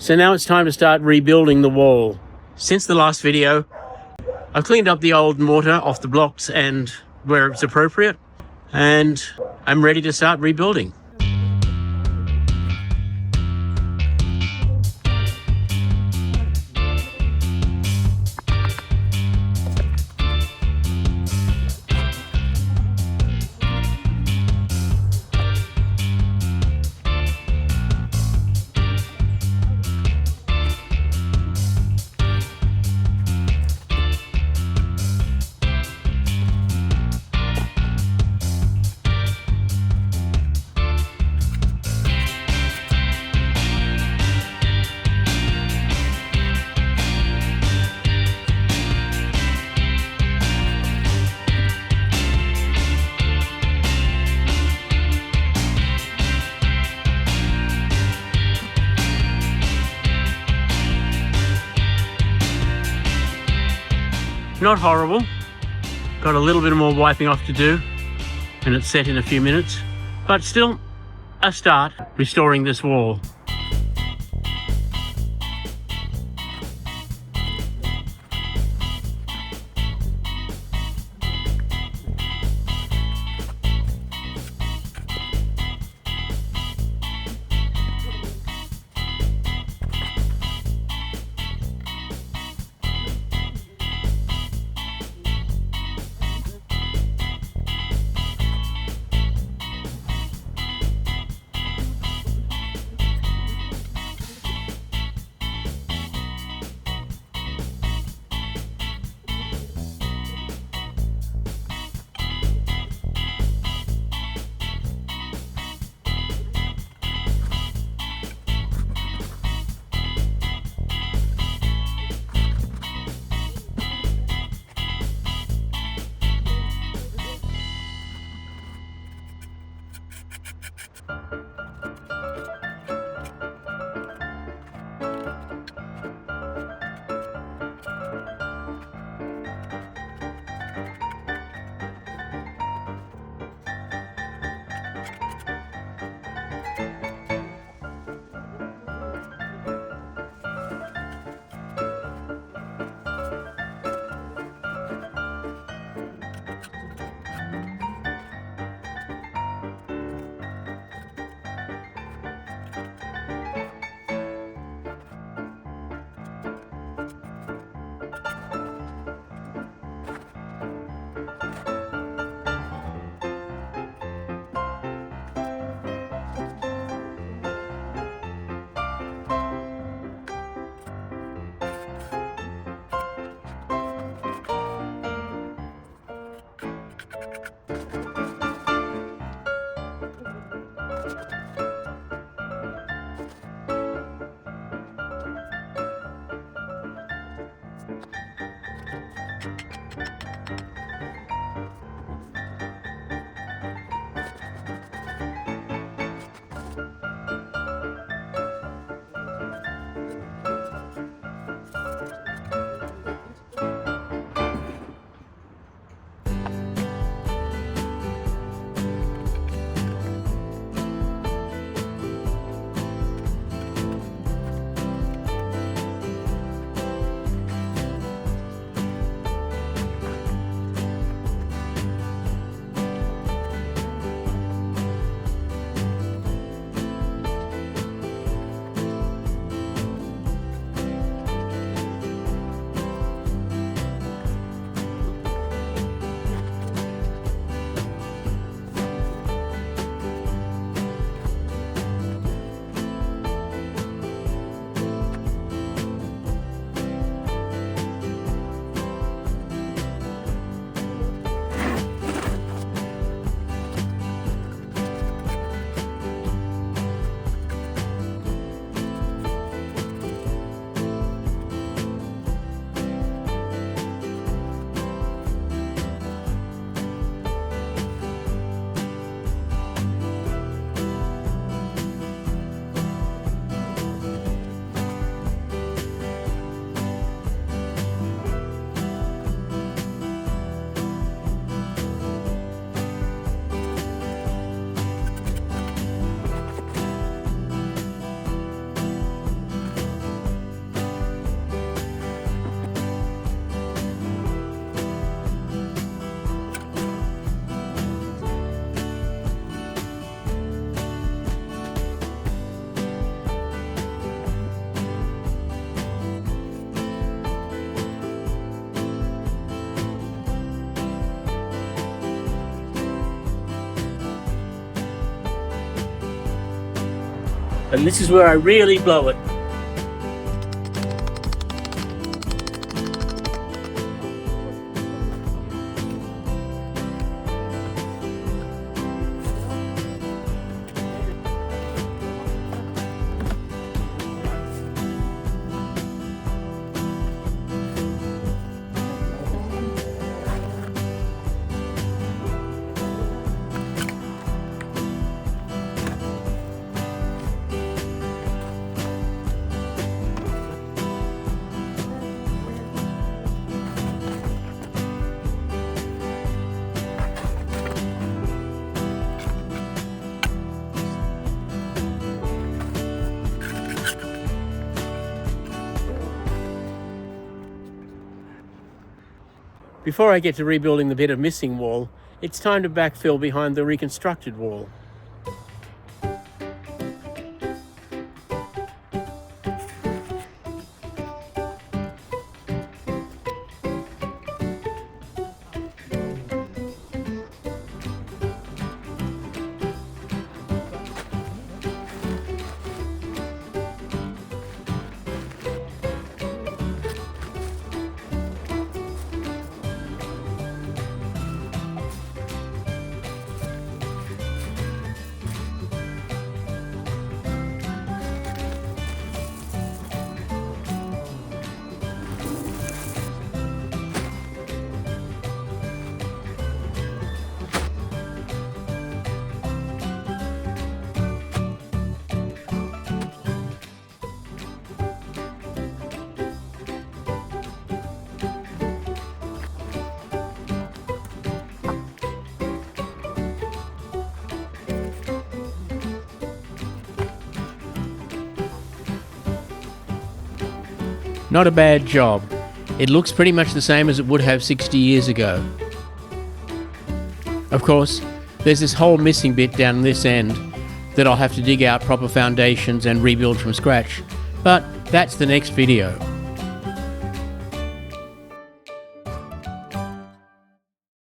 So now it's time to start rebuilding the wall. Since the last video, I've cleaned up the old mortar off the blocks and where it's appropriate, and I'm ready to start rebuilding. Not horrible. Got a little bit more wiping off to do, and it's set in a few minutes, but still a start restoring this wall. And this is where I really blow it. Before I get to rebuilding the bit of missing wall, it's time to backfill behind the reconstructed wall. Not a bad job. It looks pretty much the same as it would have 60 years ago. Of course, there's this whole missing bit down this end that I'll have to dig out proper foundations and rebuild from scratch, but that's the next video.